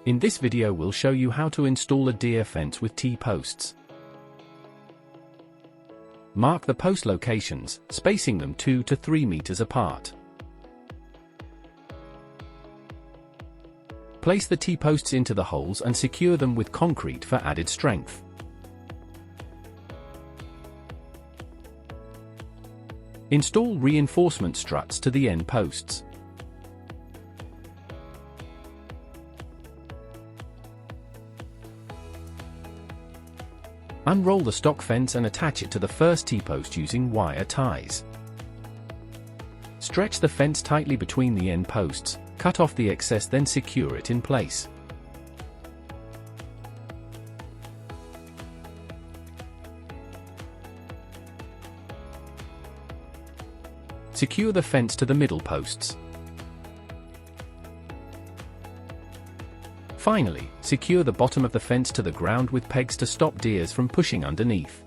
In this video we'll show you how to install a deer fence with T-posts. Mark the post locations, spacing them 2 to 3 meters apart. Place the T-posts into the holes and secure them with concrete for added strength. Install reinforcement struts to the end posts. Unroll the stock fence and attach it to the first T-post using wire ties. Stretch the fence tightly between the end posts, cut off the excess, then secure it in place. Secure the fence to the middle posts. Finally, secure the bottom of the fence to the ground with pegs to stop deers from pushing underneath.